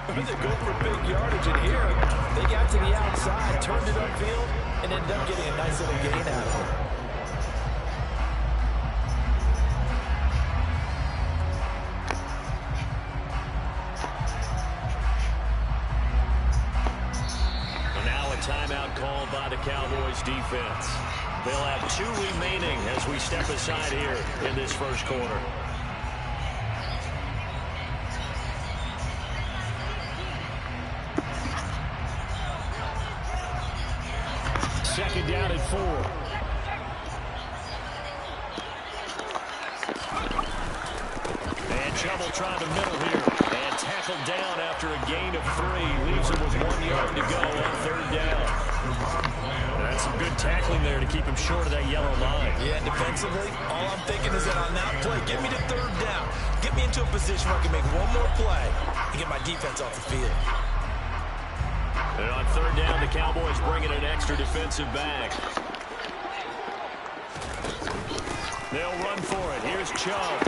They go for big yardage, and here they got to the outside, turned it upfield, and ended up getting a nice little gain out of it. Now a timeout called by the Cowboys defense. They'll have 2 remaining as we step aside here in this first quarter. Second down and 4. And trouble trying to middle here. And tackled down after a gain of 3. Leaves him with 1 yard to go on third down. That's some good tackling there to keep him short of that yellow line. Yeah, defensively, all I'm thinking is that on that play, get me to third down. Get me into a position where I can make one more play and get my defense off the field. And on third down, the Cowboys bring in an extra defensive back. They'll run for it. Here's Chubb.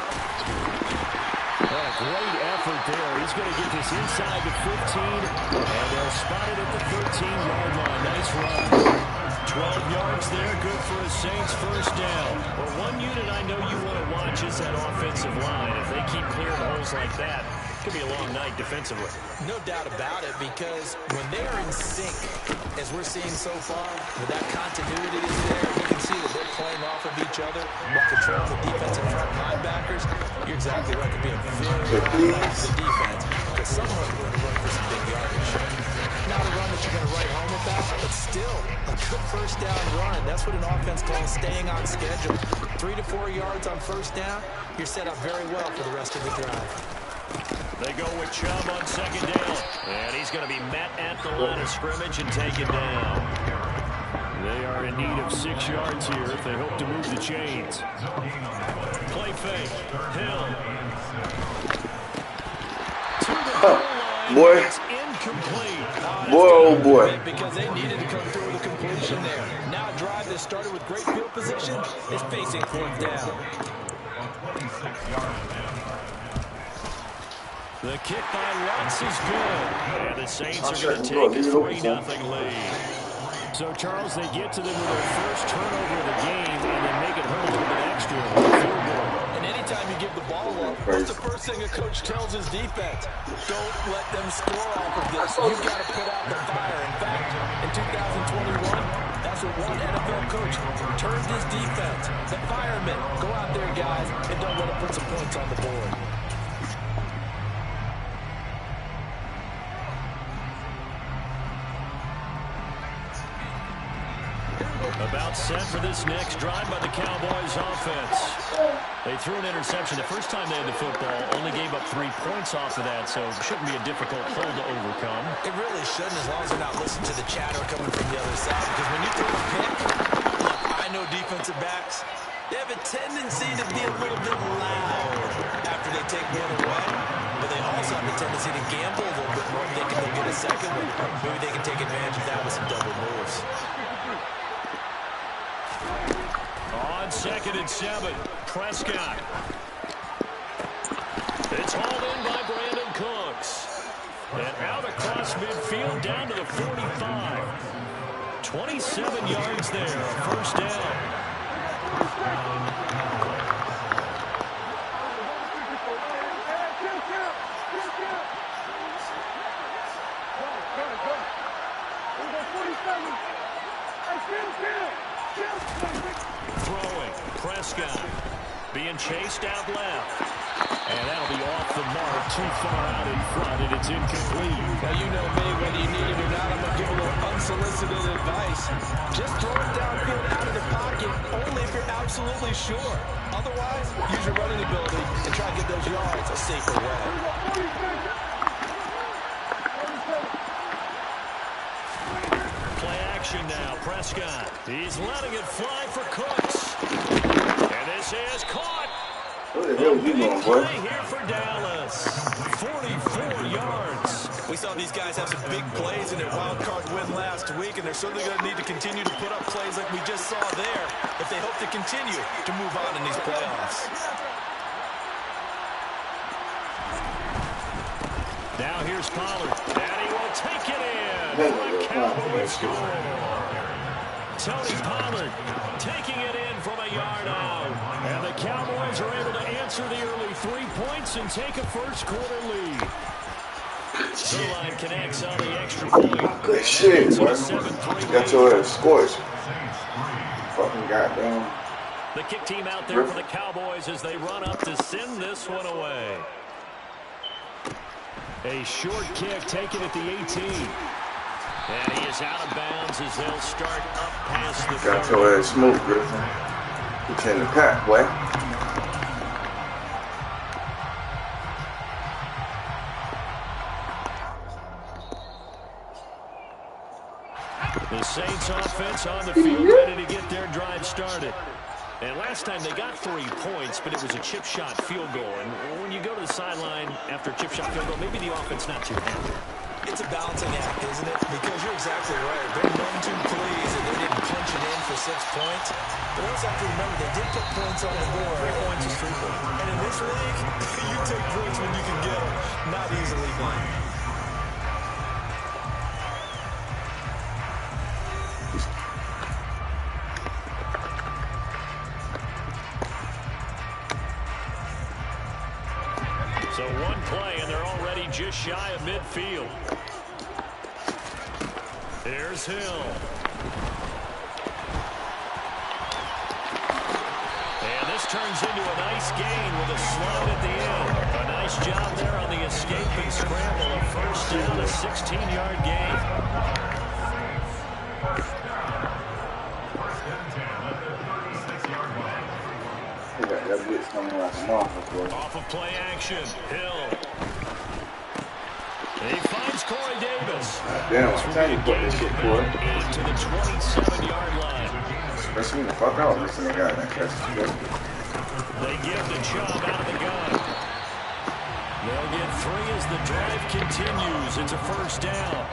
A great effort there. He's going to get this inside the 15, and they'll spot it at the 13-yard line. Nice run. 12 yards there, good for a Saints first down. Well, one unit I know you want to watch is that offensive line. If they keep clearing holes like that, it could be a long night defensively. No doubt about it, because when they're in sync, as we're seeing so far, when that continuity is there, you can see that they're playing off of each other while controlling the defensive front linebackers. You're exactly right. It could be a very nice defense, because someone's going to run for some big yardage. Not a run that you're going to write home about, but still a good first down run. That's what an offense calls staying on schedule. 3 to 4 yards on first down, you're set up very well for the rest of the drive. They go with Chubb on second down. And he's going to be met at the line of scrimmage and taken down. They are in need of 6 yards here if they hope to move the chains. Play fake. Hill. To the goal line. Boy. It's incomplete. Boy, oh boy. Because they needed to come through with a completion there. Now a drive that started with great field position is facing fourth down. The kick by Lutz is good. And the Saints are going to take a 3-0 lead. So, Charles, they get to them with their first turnover of the game and then make it home with an extra field goal. And anytime you give the ball up, what's the first thing a coach tells his defense? Don't let them score off of this. You've got to put out the fire. In fact, in 2021, that's what one NFL coach turned his defense. The firemen. Go out there, guys, and don't let them put some points on the board. About set for this next drive by the Cowboys offense. They threw an interception the first time they had the football, only gave up 3 points off of that, so it shouldn't be a difficult hole to overcome. It really shouldn't, as long as they're not listening to the chatter coming from the other side, because when you throw a pick, look, I know defensive backs, they have a tendency to be a little bit loud after they take one away, but they also have a tendency to gamble a little bit more. They can get a second one. Maybe they can take advantage of that with some double moves. On 2nd and 7, Prescott. It's hauled in by Brandon Cooks. And out across midfield down to the 45. 27 yards there, first down. Throwing, Prescott being chased out left. And that'll be off the mark, too far out in front, and it's incomplete. Now, you know me, whether you need it or not, I'm going to give a little unsolicited advice. Just throw it downfield out of the pocket, only if you're absolutely sure. Otherwise, use your running ability and try to get those yards a safer way. Play action now, Prescott. He's letting it fly for Cooks. And this is caught. Where the hell is he going, boy? Play here for Dallas. 44 yards. We saw these guys have some big plays in their wild card win last week, and they're certainly going to need to continue to put up plays like we just saw there if they hope to continue to move on in these playoffs. Now here's Pollard, and he will take it in for a Cowboys score. Tony Pollard taking it in from a yard out. And the Cowboys are able to answer the early 3 points and take a first-quarter lead. Line connects on the extra point. Good shit, boy. Got your ass scorched. Fucking goddamn. The kick team out there for the Cowboys as they run up to send this one away. A short kick taken at the 18. And he is out of bounds as they'll start up past the Got your ass smoked, Griffin. It's in the pack, boy. The Saints offense on the field ready to get their drive started. And last time they got 3 points, but it was a chip shot field goal. And when you go to the sideline after a chip shot field goal, maybe the offense not too happy. It's a balancing act, isn't it? Because you're exactly right. They're none too pleased that they didn't punch it in for 6 points. But also have to remember they did put points on the board. 3 points is 3 points. And in this league, you take points when you can get them. Not easily done. So one play, and they're already just shy of midfield. Here's Hill. And this turns into a nice gain with a slide at the end. A nice job there on the escape and scramble. A first down, a 16-yard gain. That blitz coming like a motherfucker. Off of play action, Hill. And he finds Corey Davis. Damn, I'm telling you, put this shit for it. To the 27-yard line. Especially when the fuck out this thing got that catch. They give the job out of the gun. They'll get 3 as the drive continues. It's a first down.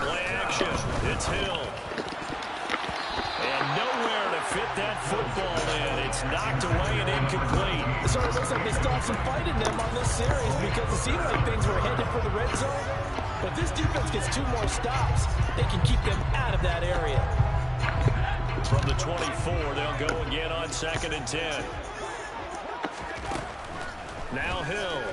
Play action. It's Hill. And nowhere to fit that football in. It's knocked away and incomplete. So it looks like they still have some fight in them on this series because it seemed like things were headed for the red zone. But if this defense gets 2 more stops, they can keep them out of that area. From the 24, they'll go again on 2nd and 10. Now Hill.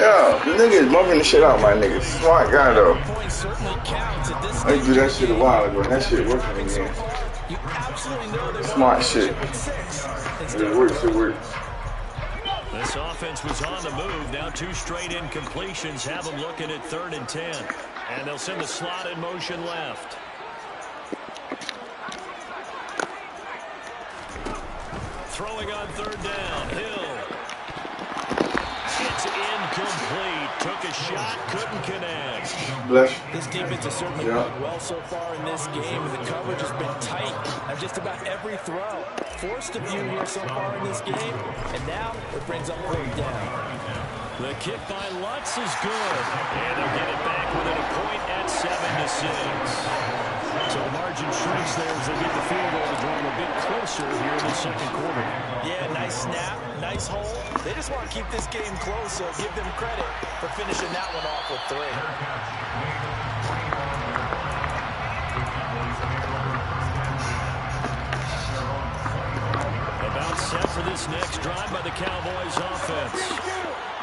Yo, the nigga is bumping the shit out, my nigga. Smart guy, though. I used to do that shit a while ago, and that shit working again. Smart shit. It works, it works. This offense was on the move. Now 2 straight incompletions have them looking at 3rd and 10. And they'll send the slot in motion left. Throwing on 3rd down, Hill. It's incomplete. Took a shot, couldn't connect. Bless. This defense has certainly played well so far in this game, and the coverage has been tight on just about every throw. Forced a few here so far in this game, and now it brings up 3rd down. The kick by Lutz is good, and they'll get it back within a point at 7-6. So the margin shrinks there as they get the field goal to draw them a bit closer here in the 2nd quarter. Yeah, nice snap, nice hold. They just want to keep this game close, so give them credit for finishing that one off with 3. About set for this next drive by the Cowboys offense.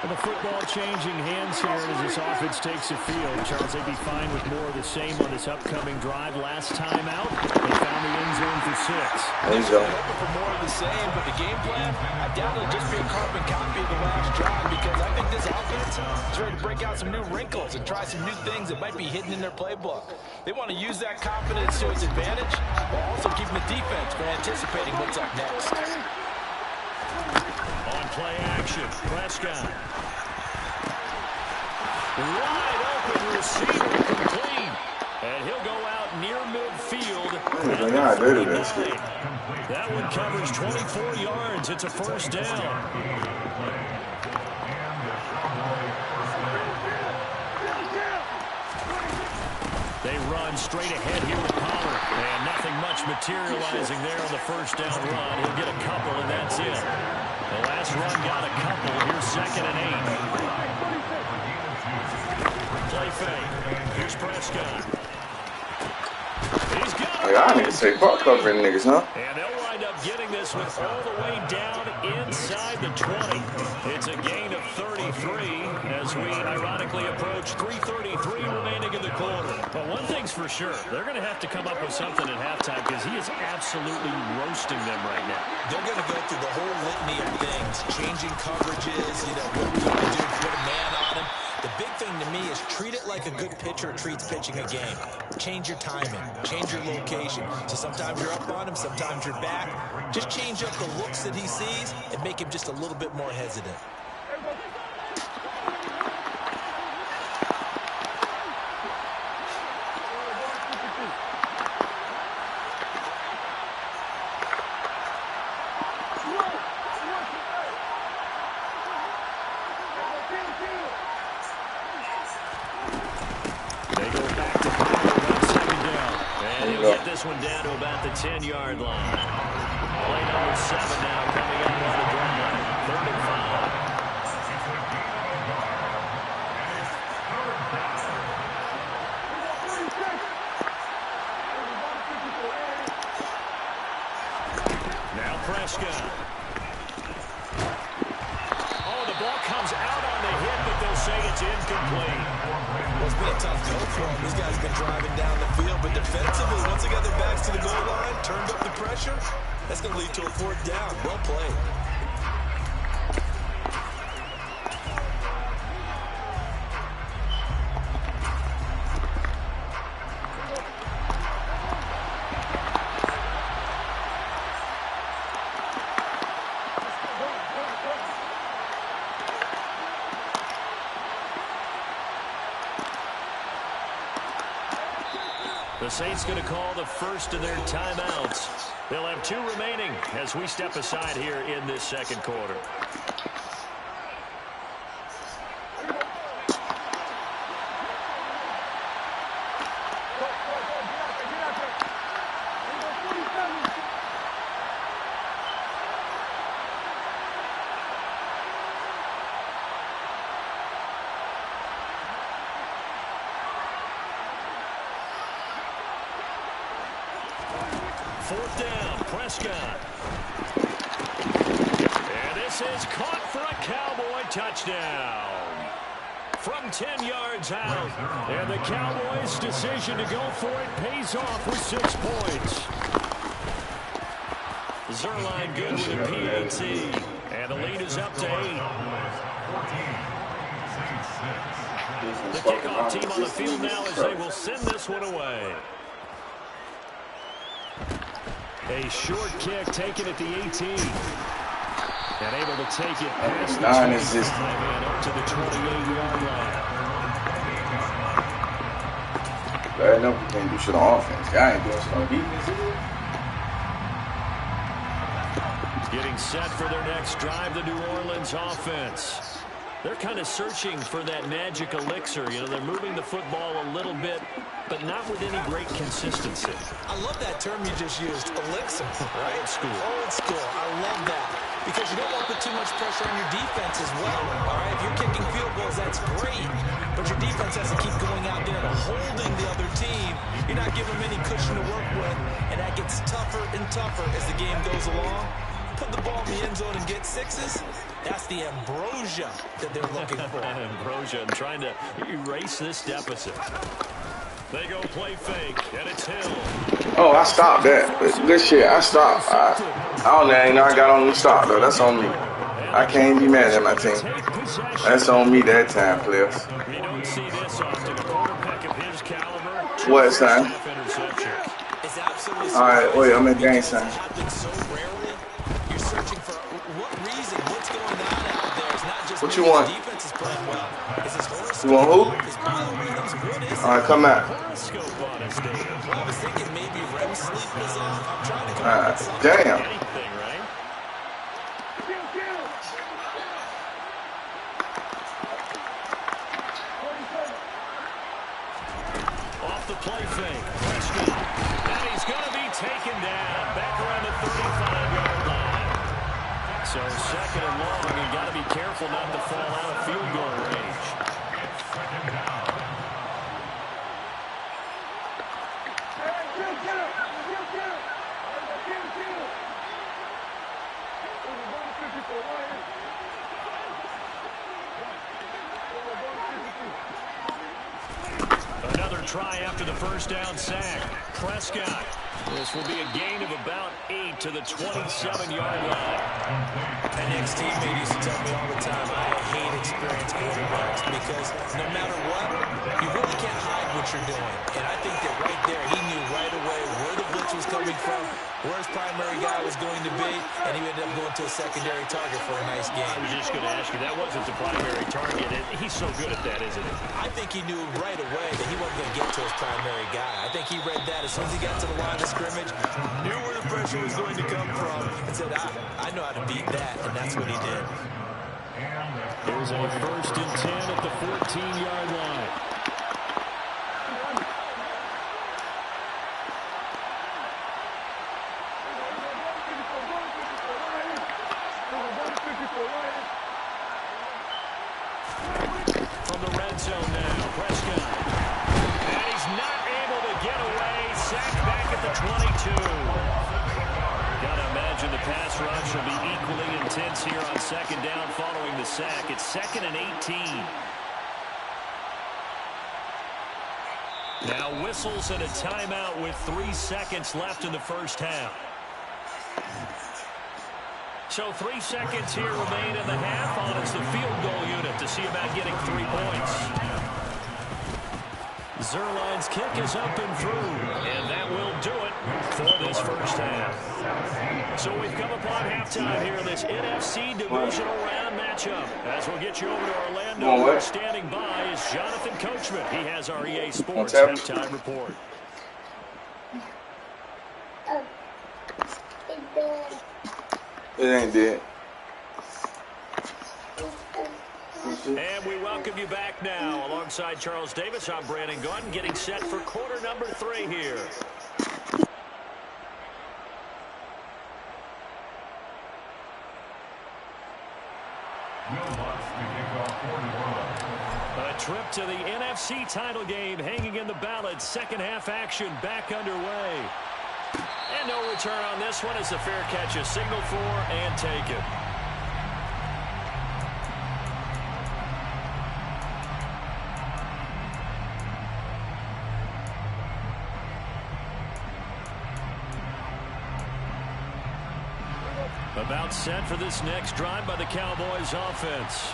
And the football changing hands here as this offense takes the field. Charles, they'd be fine with more of the same on this upcoming drive. Last time out, they found the end zone for 6. There you go. Hoping for more of the same, but the game plan, I doubt it'll just be a carbon copy of the last drive because I think this offense is ready to break out some new wrinkles and try some new things that might be hidden in their playbook. They want to use that confidence to its advantage while also keeping the defense from anticipating what's up next. On play action, Prescott. Wide open receiver complete. And he'll go out near midfield. That one covers 24 yards. It's a first down. They run run straight ahead here with Pollard. And nothing much materializing there on the first down run. He'll get a couple, and that's it. The last run got a couple. Here's 2nd and 8. Play fake. Here's Prescott. He's got it. I need to say Buck covering niggas, huh? And they'll wind up getting this one all the way down inside the 20. It's a gain of 33 as we ironically approach 3:33 remaining in the quarter. But one thing's for sure, they're going to have to come up with something at halftime because he is absolutely roasting them right now. They're going to go through the whole litany of things, changing coverages, what you can do, put a man on him. The big thing to me is treat it like a good pitcher treats pitching a game. Change your timing, change your location. So sometimes you're up on him, sometimes you're back. Just change up the looks that he sees and make him just a little bit more hesitant. This one down to about the 10-yard line. Play number 7 now coming up on the drive. 3rd and 5. Now Prescott. Oh, the ball comes out on the hit, but they'll say it's incomplete. Well, it's been a tough go for him. These guys have been driving down the field, but defensively, once they got their backs to the goal line, turned up the pressure, that's going to lead to a 4th down. Well played. The Saints going to call the first of their timeouts. They'll have 2 remaining as we step aside here in this 2nd quarter. Fourth down, Prescott. And this is caught for a Cowboy touchdown. From 10 yards out. And the Cowboys' decision to go for it pays off with 6 points. Zerline good with a PAT. And the lead is up to 8. The kickoff team on the field now as they will send this one away. A short kick taken at the 18. And able to take it past the 25 and up to the 28-yard line. I know we can't do shit on offense. I ain't doing shit on defense. Getting set for their next drive, the New Orleans offense. They're kind of searching for that magic elixir. They're moving the football a little bit, but not with any great consistency. I love that term you just used, elixir, right? Old school. Old school. I love that. Because you don't want to put too much pressure on your defense as well. All right, if you're kicking field goals, that's great. But your defense has to keep going out there and holding the other team. You're not giving them any cushion to work with, and that gets tougher and tougher as the game goes along. Put the ball in the end zone and get 6s. That's the ambrosia that they're looking for. Ambrosia and trying to erase this deficit. They go play fake, and it's Hill. Oh, I stopped that. Good shit. I stopped. I don't know. I got on the stop, though. That's on me. I can't be mad at my team. That's on me that time, players. We don't see this often. A quarterback of his caliber. What, son? It's absolutely all right, wait, I'm in game, son. What you want? You want who? All right, come out. Damn. Off the play fake. So second and long, and got to be careful not to fall out of field goal range. Another try after the first down sack. Prescott. This will be a gain of about 8 to the 27-yard line. An ex-teammate used to tell me all the time, I hate experienced quarterbacks because no matter what, you really can't hide what you're doing. And I think that right there, he knew right away where the blitz was coming from, where his primary guy was going to be, and he ended up going to a secondary target for a nice game. I was just going to ask you, that wasn't the primary target, and he's so good at that, isn't he? I think he knew right away that he wasn't going to get to his primary guy. I think he read that as soon as he got to the line of scrimmage, knew where the pressure was going to come from, and said, I know how to beat that, and that's what he did. There's a 1st and 10 at the 14-yard line. From the red zone now, Prescott. And he's not able to get away. Sacked back at the 22. Gotta imagine the pass rush will be equally intense here on second down following the sack. It's 2nd and 18. Now whistles and a timeout with 3 seconds left in the first half. So 3 seconds here remain in the half on it's the field goal unit to see about getting 3 points. Zerline's kick is up and through, and that will do it for this first half. So we've come upon halftime here in this NFC divisional round matchup. As we'll get you over to Orlando, standing by is Jonathan Coachman. He has our EA Sports halftime report. It ain't dead. And we welcome you back now. Alongside Charles Davis, I'm Brandon Gunn, getting set for quarter number 3 here. A trip to the NFC title game hanging in the balance. Second half action back underway. And no return on this one as the fair catch is signaled for and taken. About set for this next drive by the Cowboys offense.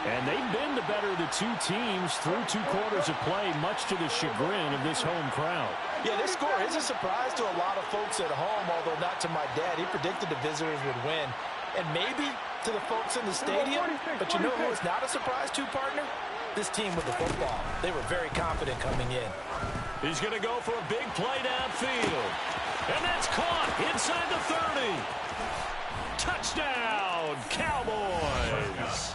And they've been the better of the 2 teams through 2 quarters of play, much to the chagrin of this home crowd. Yeah, this score is a surprise to a lot of folks at home, although not to my dad. He predicted the visitors would win. And maybe to the folks in the stadium, but you know who is not a surprise to, partner? This team with the football. They were very confident coming in. He's going to go for a big play downfield. And that's caught inside the 30. Touchdown, Cowboys.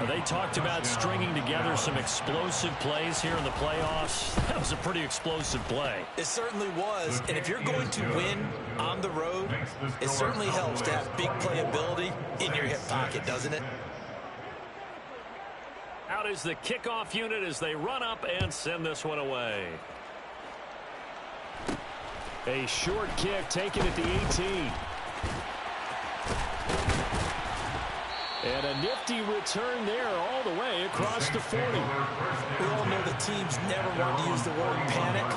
They talked about stringing together some explosive plays here in the playoffs. That was a pretty explosive play. It certainly was. And if you're going to win on the road, it certainly helps to have big playability in your hip pocket, doesn't it? Out is the kickoff unit as they run up and send this one away. A short kick taken at the 18. And a nifty return there all the way across the 40. We all know the teams never want to use the word panic,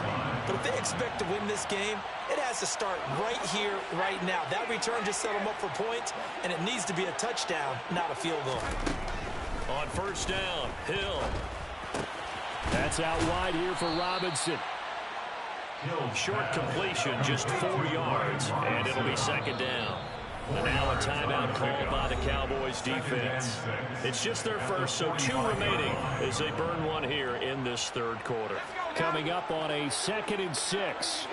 but if they expect to win this game, it has to start right here, right now. That return just set them up for points, and it needs to be a touchdown, not a field goal. On first down, Hill. That's out wide here for Robinson. Short completion, just 4 yards, and it'll be second down. And now a timeout called by the Cowboys defense. It's just their first, so 2 remaining as they burn one here in this third quarter. Coming up on a 2nd and 6.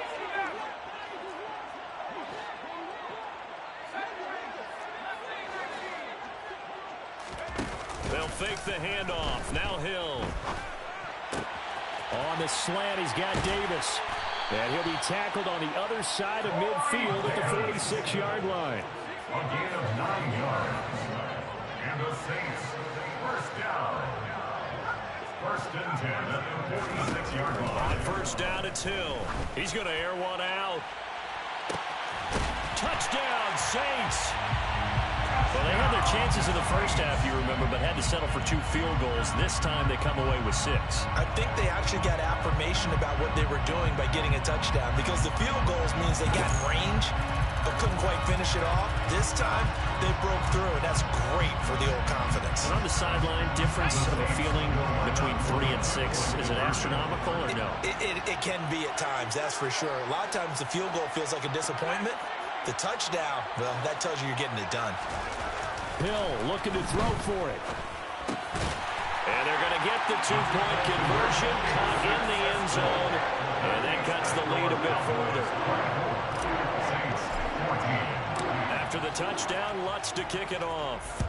They'll fake the handoff. Now Hill. On the slant, he's got Davis. And he'll be tackled on the other side of midfield at the 46-yard line. A gain of 9 yards. And the Saints, first down. First and 10 at the 46-yard line. On first down, it's Hill. He's going to air one out. Touchdown, Saints. Well, they had their chances in the first half, you remember, but had to settle for 2 field goals. This time they come away with 6. I think they actually got affirmation about what they were doing by getting a touchdown, because the field goals means they got in range but couldn't quite finish it off. This time they broke through, and that's great for the old confidence. And on the sideline, difference of a feeling between 3 and 6, is it astronomical or no? It can be at times, that's for sure. A lot of times the field goal feels like a disappointment. The touchdown, well, that tells you you're getting it done. Hill looking to throw for it. And they're going to get the 2-point conversion, caught in the end zone, and that cuts the lead a bit further. After the touchdown, Lutz to kick it off.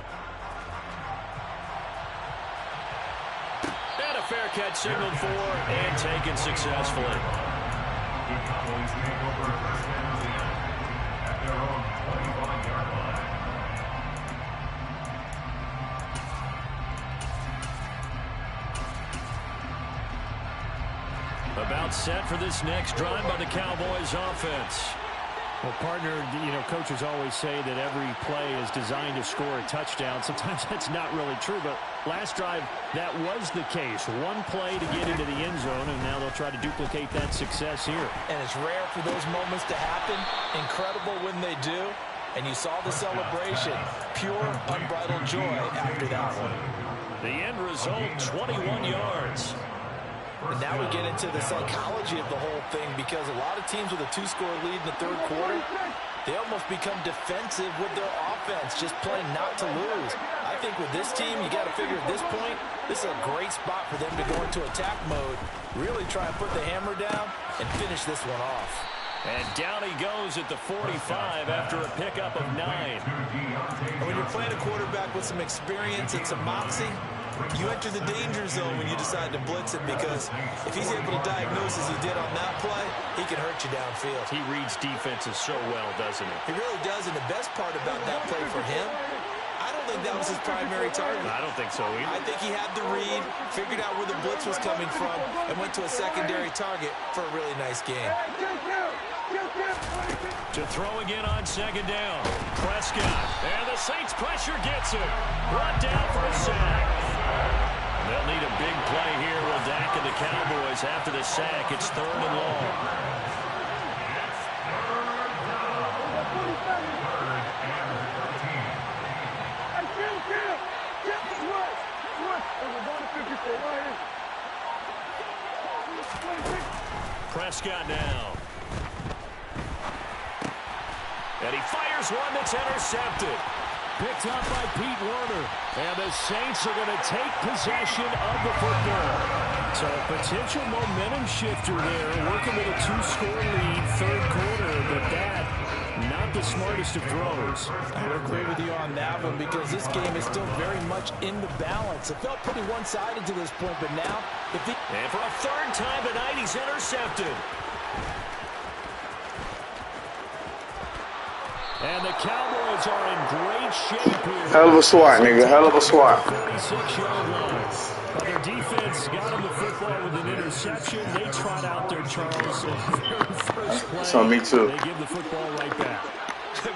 And a fair catch signaled for and taken successfully. The Cowboys take over first and 10 at their own 25-yard line. About set for this next drive by the Cowboys offense. Well, partner, you know, coaches always say that every play is designed to score a touchdown. Sometimes that's not really true, but last drive, that was the case. One play to get into the end zone, and now they'll try to duplicate that success here. And it's rare for those moments to happen. Incredible when they do. And you saw the celebration. Pure, unbridled joy after that one. The end result, 21 yards. And now we get into the psychology of the whole thing, because a lot of teams with a 2-score lead in the third quarter, they almost become defensive with their offense, just playing not to lose. I think with this team, you got to figure at this point, this is a great spot for them to go into attack mode, really try and put the hammer down and finish this one off. And down he goes at the 45 after a pickup of 9. And when you're playing a quarterback with some experience and some moxie, you enter the danger zone when you decide to blitz him, because if he's able to diagnose as he did on that play, he can hurt you downfield. He reads defenses so well, doesn't he? He really does, and the best part about that play for him, I don't think that was his primary target. I don't think so either. I think he had the read, figured out where the blitz was coming from, and went to a secondary target for a really nice game. To throw again on second down. Prescott. And the Saints pressure gets him. Brought down for a sack. They'll need a big play here with Dak and the Cowboys after the sack. It's 3rd and long. Prescott now. And he fires one that's intercepted. Picked up by Pete Werner. And the Saints are going to take possession of the football. So a potential momentum shifter there, working with a 2-score lead, third quarter, but that, not the smartest of throws. I would agree with you on that one, because this game is still very much in the balance. It felt pretty one-sided to this point, but now, if he... And for a third time tonight, he's intercepted. And the Cowboys are in great shape here. Hell of a swat, nigga. Hell of a swat. 46-yard line. Well, their defense got him the football with an interception. They trot out their Charles at the very first play. That's on me, too. They give the football right back.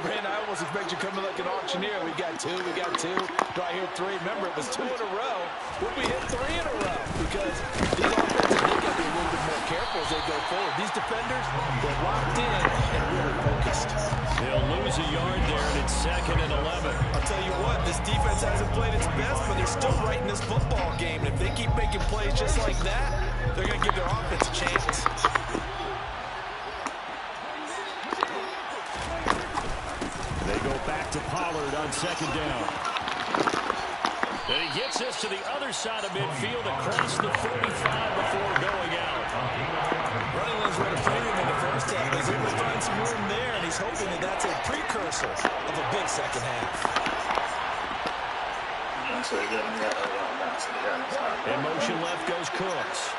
Brandon, I almost expect you coming like an auctioneer. We got two. Do I hear 3? Remember, it was 2 in a row. Would we hit 3 in a row? Because these offenses, they got to be a little bit more careful as they go forward. These defenders, they're locked in and really focused. They'll lose a yard there, and it's 2nd and 11. I'll tell you what, this defense hasn't played its best, but they're still right in this football game. And if they keep making plays just like that, they're going to give their offense a chance. They go back to Pollard on 2nd down. And he gets us to the other side of midfield across the 45 before going out. Running lanes were at a premium in the first half. He's able to find some room there, and he's hoping that that's a precursor of a big second half. In motion left goes Cooks.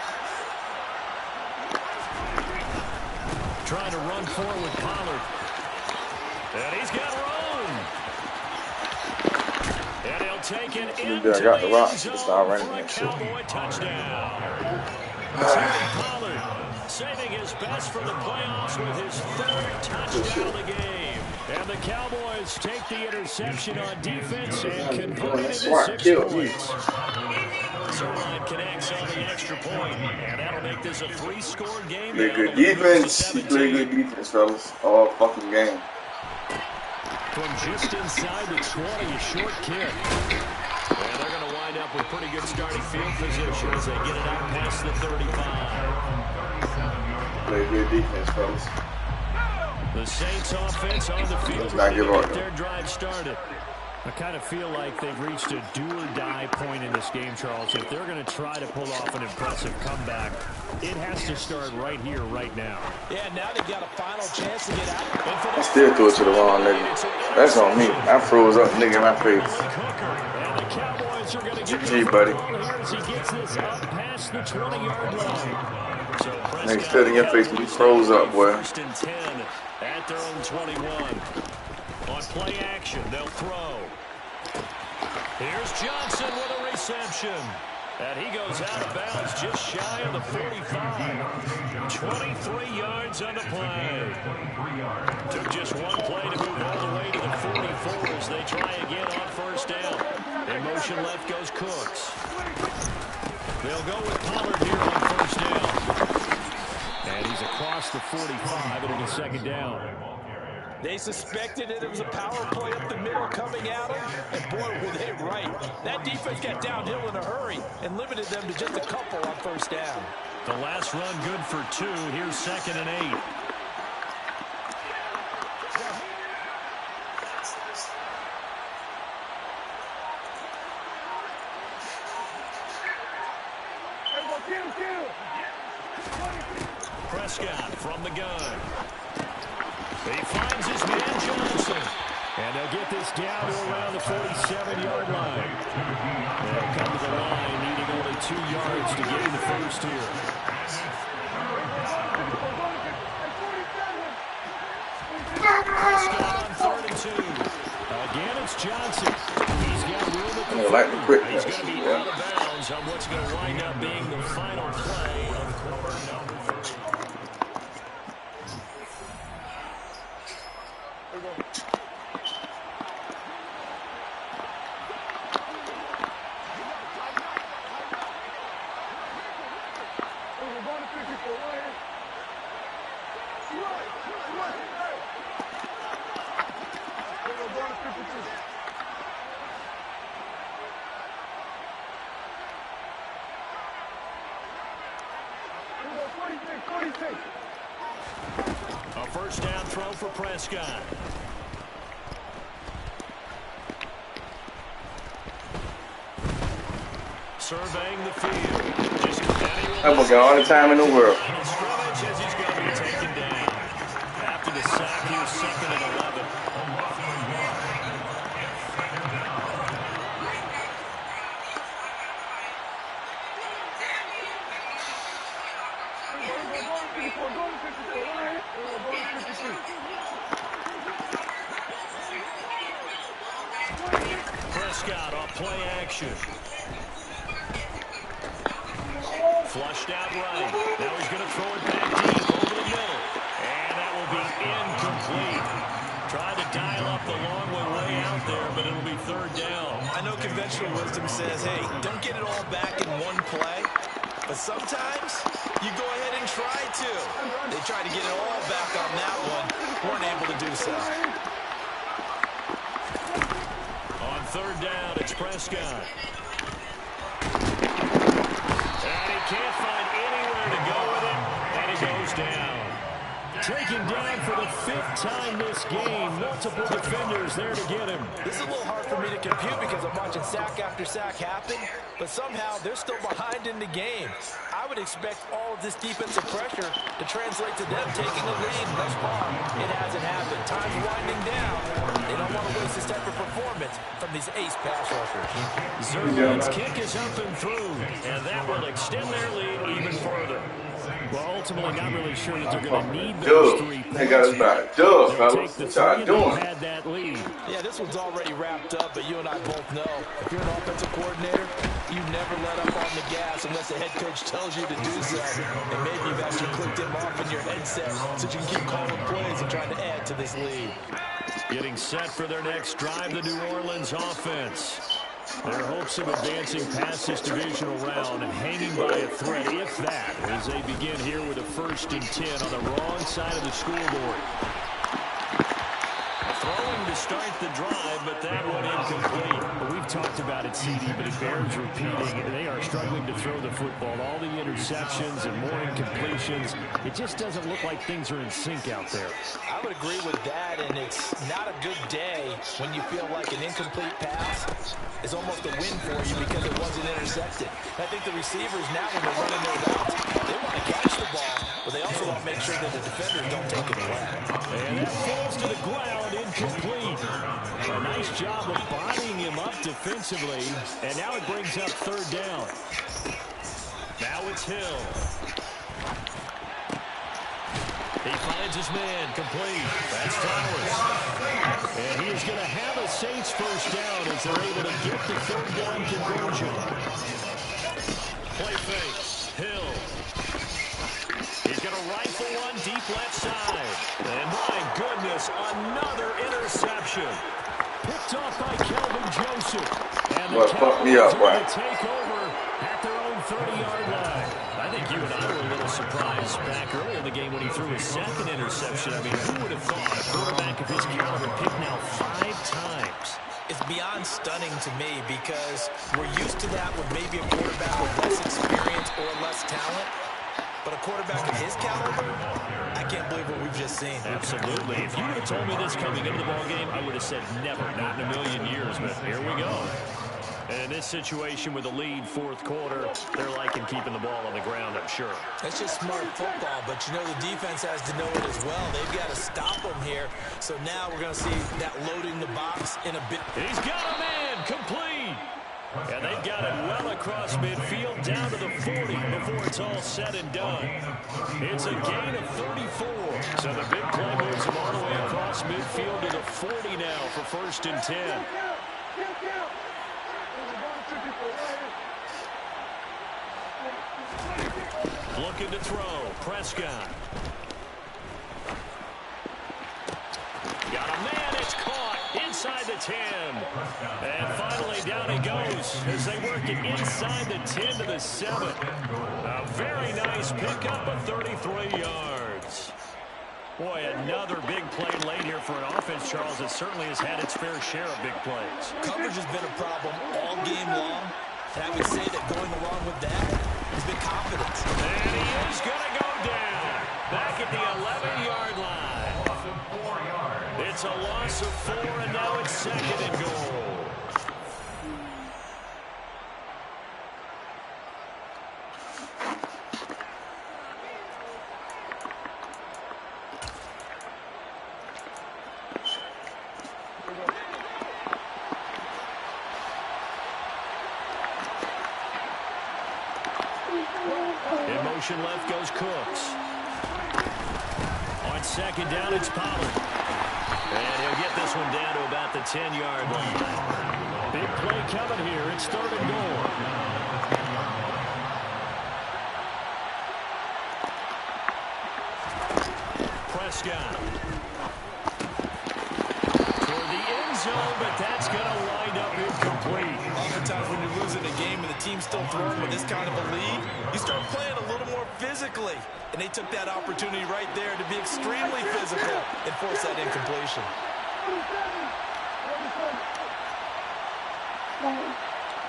Trying to run forward with Pollard. And he's got room. And he'll take it into I got the rock. the end Start zone running for a that shit. Cowboy touchdown. Tony Pollard saving his best for the playoffs with his third touchdown of the game. And the Cowboys take the interception on defense and convert it into 6 points. Zerline connects on the extra point, and that'll make this a 3-score game. Play good defense. Play good defense, fellas. All fucking game. From just inside the 20, a short kick. And they're going to wind up with pretty good starting field position as they get it out past the 35. Play good defense, fellas. The Saints offense on the field ready to get their drive started. I kind of feel like they've reached a do-or-die point in this game, Charles. If they're going to try to pull off an impressive comeback, it has to start right here, right now. Yeah, now they've got a final chance to get out. I still threw it to the wrong nigga. That's on me. I froze up nigga in my face. And the Cowboys are going to get GG, buddy. as he gets this up past the 20-yard line. So Nigga stood in your face when you froze up, boy. First and 10 at their own 21. On play action, they'll throw. Here's Johnson with a reception. And he goes out of bounds just shy of the 45. 23 yards on the play. Took just one play to move all the way to the 44 as they try again on first down. In motion left goes Cooks. They'll go with Pollard here on first down. And he's across the 45 and it's second down. They suspected it was a power play up the middle coming at them, and boy, were they right. That defense got downhill in a hurry and limited them to just a couple on first down. The last run good for 2. Here's 2nd and 8. Prescott from the gun. He finds his man Johnson. And they'll get this down to around the 47-yard line. They'll come to the line, needing only 2 yards to gain the first here. Prescott on 3rd and 2. Again, it's Johnson. He's got room at the 30. He's going to be out of bounds on what's going to wind up being the final play of quarter number 3. A first down throw for Prescott. Surveying the field. That boy got all the time in the world. Scrimmage as he's going to be taken down. After the sack, he was 2nd and 11. Prescott off play action. Flushed out right. Now he's going to throw it back deep over the middle. And that will be incomplete. Tried to dial up the long way out there, but it'll be 3rd down. I know conventional wisdom says, hey, don't get it all back in one play. But sometimes you go ahead and try to. They tried to get it all back on that one. Weren't able to do so. On 3rd down, it's Prescott. And he can't find anywhere to go with it, and he goes down. Taken down for the 5th time this game. Multiple defenders there to get him. This is a little hard for me to compute because I'm watching sack after sack happen, but somehow they're still behind in the game. I would expect all of this defensive pressure to translate to them taking a lead. Thus far, it hasn't happened. Time's winding down. They don't want to waste this type of performance from these ace pass rushers. Zerline's kick is up and through, and that will extend their lead even further. Well, ultimately, not really sure that they're going to need those 3 points. They got us back. Duh, fellas. What y'all doing? Had that lead. Yeah, this one's already wrapped up, but you and I both know if you're an offensive coordinator, you never let up on the gas unless the head coach tells you to do so. And maybe you've actually clicked him off in your headset so you can keep calling plays and trying to add to this lead. Getting set for their next drive, the New Orleans offense. Their hopes of advancing past this divisional round and hanging by a thread, if that, as they begin here with a 1st and 10 on the wrong side of the scoreboard. Throwing to start the drive, but that one incomplete. Well, we've talked about it, CD, but it bears repeating. They are struggling to throw the football. All the interceptions and more incompletions. It just doesn't look like things are in sync out there. I would agree with that, and it's not a good day when you feel like an incomplete pass is almost a win for you because it wasn't intercepted. I think the receivers now, when they're running their routes, they want to catch the ball, but they also want to make sure that the defenders don't take it away. And that falls to the ground, incomplete. A nice job of bodying him up defensively, and now it brings up 3rd down. Now it's Hill. He finds his man, complete. That's Flowers. And he is going to have a Saints 1st down as they're able to get the 3rd down conversion. Play fake. Hill. He's going to rifle one deep left side. And my goodness, another interception. Picked off by Kelvin Joseph. And the Cowboys are going to take over at their own 30-yard line. I think you and I were a little surprised back earlier in the game when he threw his 2nd interception. I mean, who would have thought a quarterback of his caliber picked now 5 times? It's beyond stunning to me because we're used to that with maybe a quarterback with less experience or less talent. But a quarterback of his caliber, I can't believe what we've just seen. Absolutely. If you would have told me this coming into the ballgame, I would have said never, not in a million years. But here we go. And in this situation with the lead 4th quarter, they're liking keeping the ball on the ground, I'm sure. That's just smart football, but you know the defense has to know it as well. They've got to stop them here. So now we're going to see that loading the box in a bit. He's got a man, complete. And they've got it well across midfield down to the 40 before it's all said and done. It's a gain of 34. So the big play moves him all the way across midfield to the 40 now for 1st and 10. Looking to throw. Prescott. Got a man. It's caught inside the 10. And finally down he goes as they work it inside the 10 to the 7. A very nice pickup of 33 yards. Boy, another big play late here for an offense, Charles, that certainly has had its fair share of big plays. Coverage has been a problem all game long. And I would say that going along with that has been confidence. And he is going to go down back at the 11-yard line. It's a loss of 4, and now it's 2nd and goal. In motion left goes Cooks. On 2nd down, it's Pollard. And he'll get this one down to about the 10-yard line. Big play coming here. It's 3rd and goal. Prescott. For the end zone, but that's going to wind up incomplete. Oftentimes when you're losing a game and the team's still throwing with this kind of a lead, you start playing a little more physically. And they took that opportunity right there to be extremely physical and force that incompletion.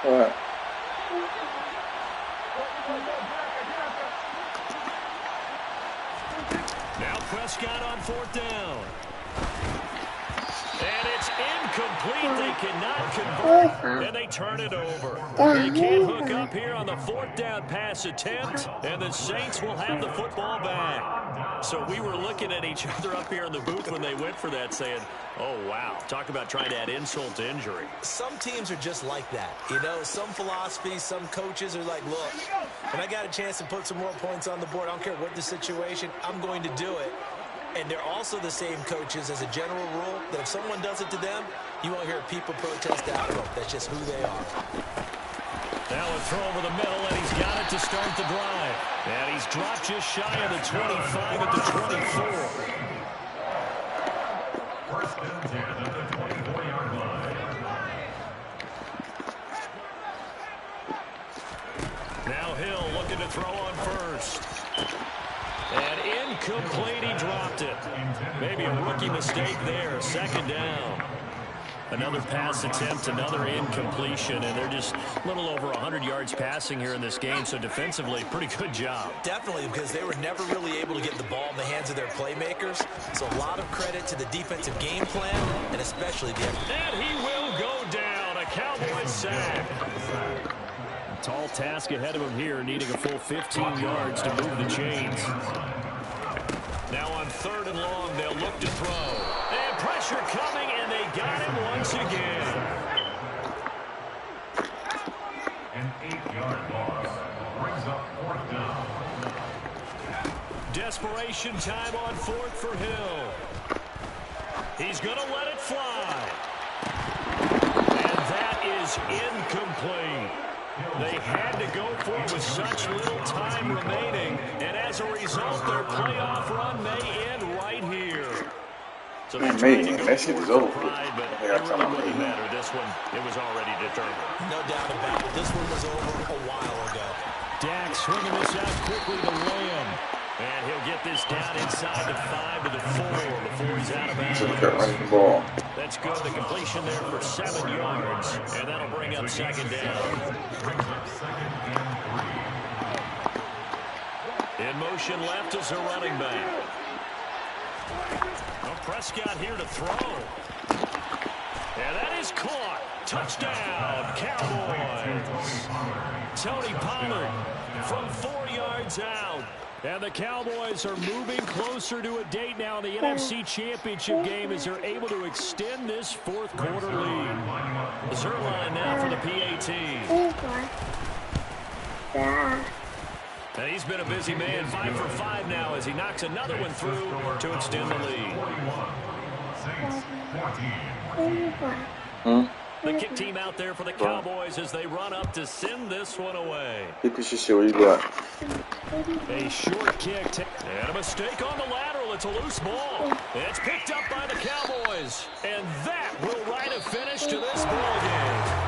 All right. Now Prescott on 4th down. And it's incomplete. incomplete. They cannot convert, and they turn it over. They can't hook up here on the fourth down pass attempt, and the Saints will have the football back. So we were looking at each other up here in the booth when they went for that, saying, oh, wow, talk about trying to add insult to injury. Some teams are just like that. You know, some philosophies, some coaches are like, look, when I got a chance to put some more points on the board, I don't care what the situation, I'm going to do it. And they're also the same coaches as a general rule that if someone does it to them, you won't hear people protest out of them. That's just who they are. Now a throw over the middle, and he's got it to start the drive. And he's dropped just shy of the 25 at the 24. First and 10 at the 24-yard line. Now Hill looking to throw on first. And incomplete, he dropped it. Maybe a rookie mistake there, second down. Another pass attempt, another incompletion, and they're just a little over 100 yards passing here in this game, so defensively, pretty good job. Definitely, because they were never really able to get the ball in the hands of their playmakers, so a lot of credit to the defensive game plan, and especially the... And he will go down, a Cowboys sack. Tall task ahead of him here, needing a full 15 yards to move the chains. Now on third and long, they'll look to throw. And pressure coming, and they got him once again. An 8-yard loss brings up fourth down. Desperation time on fourth for Hill. He's going to let it fly. And that is incomplete. They had to go for it with such little time remaining, and as a result, their playoff run may end right here. So they tried to go for pride, but it really wouldn't matter. This one, it was already determined. No doubt about it. This one was over a while ago. Dak swinging this out quickly to Lamb. And he'll get this down inside the 5 to the 4 before he's out of bounds. That's good. The completion there for 7 yards. And that'll bring up second down. In motion left is a running back. Well, Prescott here to throw. And that is caught. Touchdown, Cowboys. Tony Pollard from 4 yards out. And the Cowboys are moving closer to a date now in the NFC Championship game as they're able to extend this fourth quarter lead. The Zerline now for the PAT. And he's been a busy man, 5 for 5 now as he knocks another one through to extend the lead. The kick team out there for the Cowboys as they run up to send this one away. A short kick. And a mistake on the lateral. It's a loose ball. It's picked up by the Cowboys. And that will write a finish to this ball game.